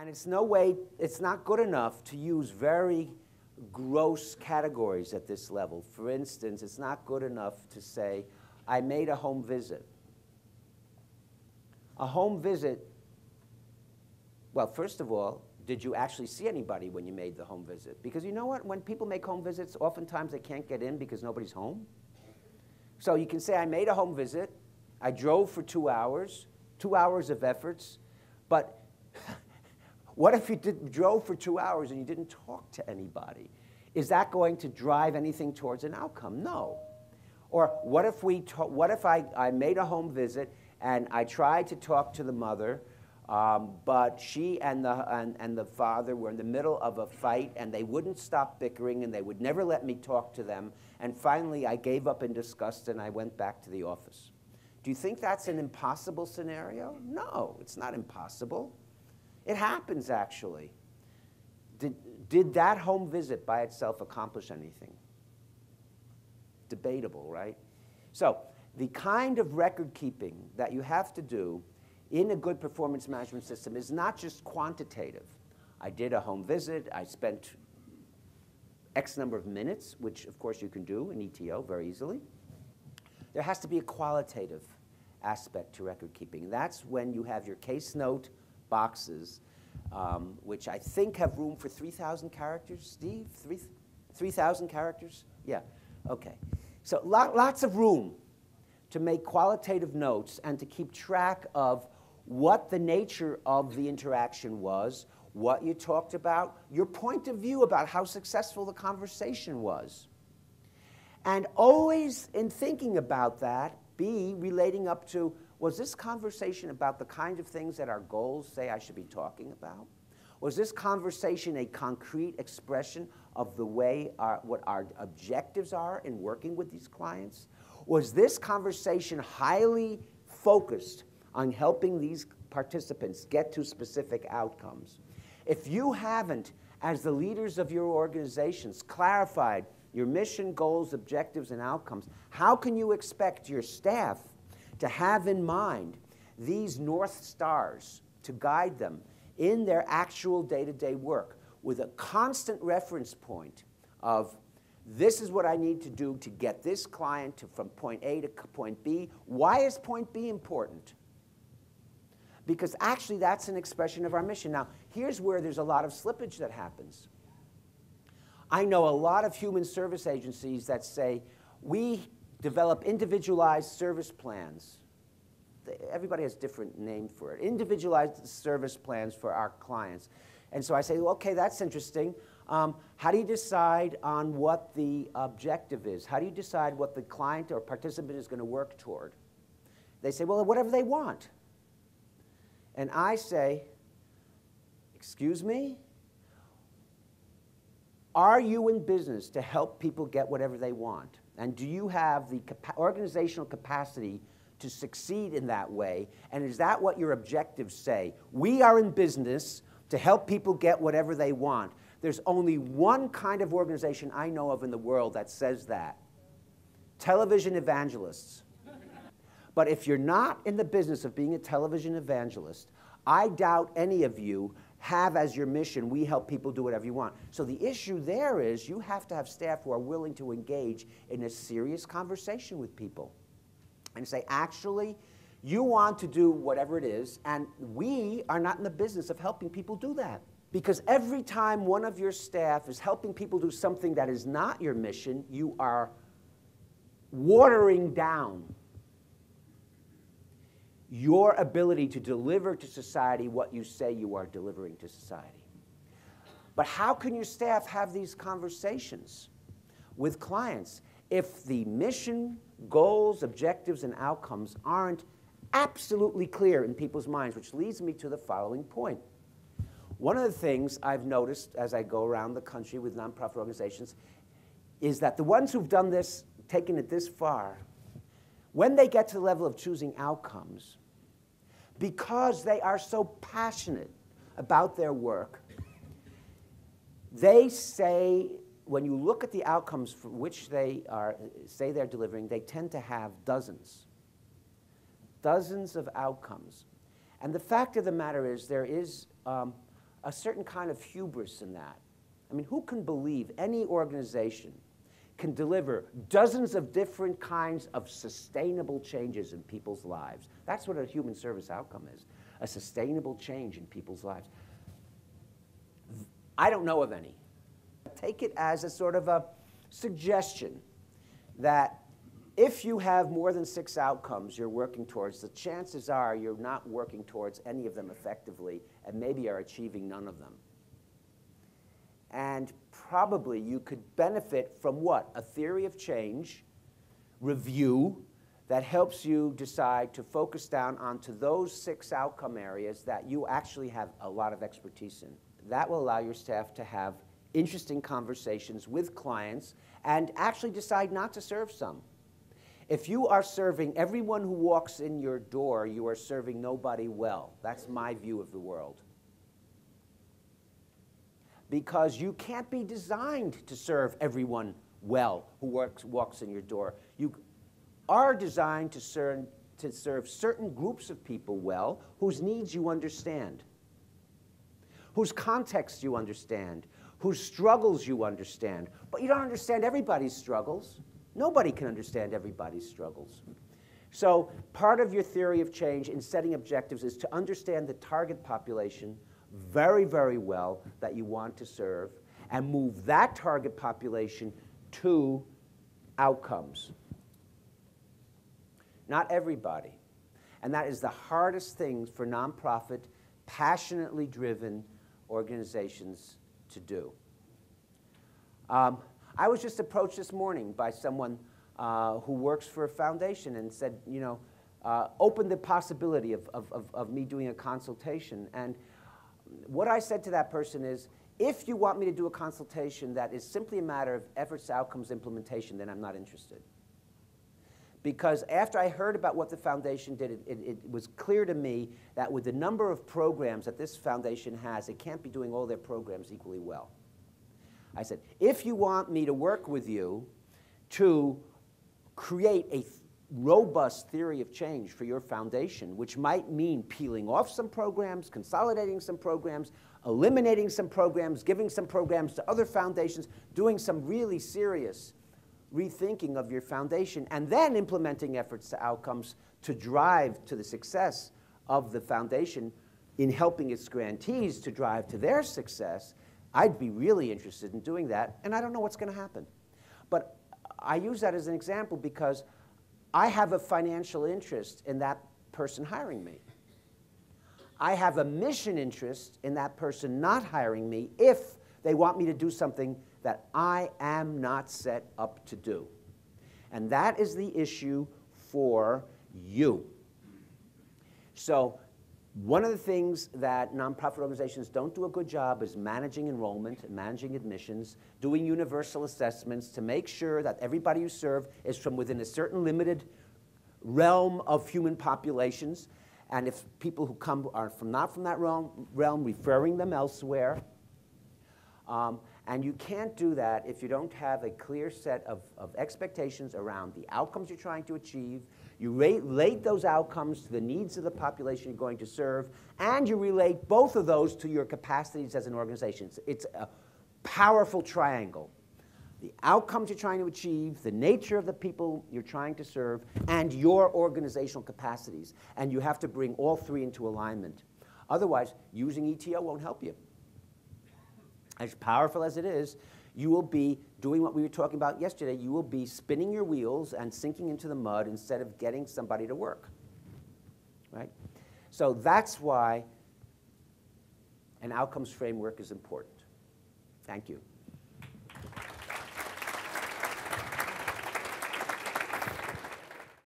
And it's no way, it's not good enough to use very gross categories at this level. For instance, it's not good enough to say, I made a home visit. A home visit, well, first of all, did you actually see anybody when you made the home visit? Because you know what? When people make home visits, oftentimes they can't get in because nobody's home. So you can say, I made a home visit. I drove for 2 hours, 2 hours of efforts. But what if you drove for 2 hours and you didn't talk to anybody? Is that going to drive anything towards an outcome? No. Or what if I made a home visit and I tried to talk to the mother, but she and the father were in the middle of a fight and they wouldn't stop bickering and they would never let me talk to them, and finally I gave up in disgust and I went back to the office. Do you think that's an impossible scenario? No, it's not impossible. It happens, actually. Did that home visit by itself accomplish anything? Debatable, right? So the kind of record keeping that you have to do in a good performance management system is not just quantitative. I did a home visit, I spent X number of minutes, which of course you can do in ETO very easily. There has to be a qualitative aspect to record keeping. That's when you have your case note boxes, which I think have room for 3,000 characters. Steve, 3,000 characters? Yeah, okay. So lots of room to make qualitative notes and to keep track of what the nature of the interaction was, what you talked about, your point of view about how successful the conversation was. And always in thinking about that, be relating up to, was this conversation about the kind of things that our goals say I should be talking about? Was this conversation a concrete expression of the way what our objectives are in working with these clients? Was this conversation highly focused on helping these participants get to specific outcomes? If you haven't, as the leaders of your organizations, clarified your mission, goals, objectives, and outcomes, how can you expect your staff to have in mind these North Stars to guide them in their actual day-to-day work with a constant reference point of, this is what I need to do to get this client from point A to point B. Why is point B important? Because actually that's an expression of our mission. Now, here's where there's a lot of slippage that happens. I know a lot of human service agencies that say, we develop individualized service plans. Everybody has different names for it. Individualized service plans for our clients. And so I say, well, okay, that's interesting. How do you decide on what the objective is? How do you decide what the client or participant is going to work toward? They say, well, whatever they want. And I say, excuse me? Are you in business to help people get whatever they want? And do you have the organizational capacity to succeed in that way? And is that what your objectives say? We are in business to help people get whatever they want. There's only one kind of organization I know of in the world that says that. Television evangelists. But if you're not in the business of being a television evangelist, I doubt any of you have as your mission, we help people do whatever you want. So the issue there is you have to have staff who are willing to engage in a serious conversation with people and say, actually, you want to do whatever it is, and we are not in the business of helping people do that. Because every time one of your staff is helping people do something that is not your mission, you are watering down your ability to deliver to society what you say you are delivering to society. But how can your staff have these conversations with clients if the mission, goals, objectives, and outcomes aren't absolutely clear in people's minds? Which leads me to the following point. One of the things I've noticed as I go around the country with nonprofit organizations is that the ones who've done this, taken it this far, when they get to the level of choosing outcomes, because they are so passionate about their work, they say, when you look at the outcomes for which they say they're delivering, they tend to have dozens of outcomes. And the fact of the matter is there is a certain kind of hubris in that. I mean, who can believe any organization can deliver dozens of different kinds of sustainable changes in people's lives? That's what a human service outcome is, a sustainable change in people's lives. I don't know of any. Take it as a sort of a suggestion that if you have more than 6 outcomes you're working towards, the chances are you're not working towards any of them effectively and maybe are achieving none of them. And probably you could benefit from what? A theory of change review that helps you decide to focus down onto those 6 outcome areas that you actually have a lot of expertise in. That will allow your staff to have interesting conversations with clients and actually decide not to serve some. If you are serving everyone who walks in your door, you are serving nobody well. That's my view of the world. Because you can't be designed to serve everyone well who walks in your door. You are designed to serve certain groups of people well whose needs you understand, whose context you understand, whose struggles you understand. But you don't understand everybody's struggles. Nobody can understand everybody's struggles. So part of your theory of change in setting objectives is to understand the target population very, very well that you want to serve and move that target population to outcomes. Not everybody. And that is the hardest thing for nonprofit, passionately driven organizations to do. I was just approached this morning by someone who works for a foundation and said, you know, opened the possibility of me doing a consultation. And what I said to that person is, if you want me to do a consultation that is simply a matter of efforts, outcomes, implementation, then I'm not interested. Because after I heard about what the foundation did, it was clear to me that with the number of programs that this foundation has, it can't be doing all their programs equally well. I said, if you want me to work with you to create a robust theory of change for your foundation, which might mean peeling off some programs, consolidating some programs, eliminating some programs, giving some programs to other foundations, doing some really serious rethinking of your foundation, and then implementing efforts to outcomes to drive to the success of the foundation in helping its grantees to drive to their success, I'd be really interested in doing that, and I don't know what's going to happen. But I use that as an example because I have a financial interest in that person hiring me. I have a mission interest in that person not hiring me if they want me to do something that I am not set up to do. And that is the issue for you. So one of the things that nonprofit organizations don't do a good job is managing enrollment, managing admissions, doing universal assessments to make sure that everybody you serve is from within a certain limited realm of human populations. And if people who come are not from that realm, referring them elsewhere. And you can't do that if you don't have a clear set of expectations around the outcomes you're trying to achieve. You relate those outcomes to the needs of the population you're going to serve, and you relate both of those to your capacities as an organization. It's a powerful triangle. The outcomes you're trying to achieve, the nature of the people you're trying to serve, and your organizational capacities. And you have to bring all 3 into alignment. Otherwise, using ETO won't help you. As powerful as it is, you will be doing what we were talking about yesterday. You will be spinning your wheels and sinking into the mud instead of getting somebody to work, right? So that's why an outcomes framework is important. Thank you.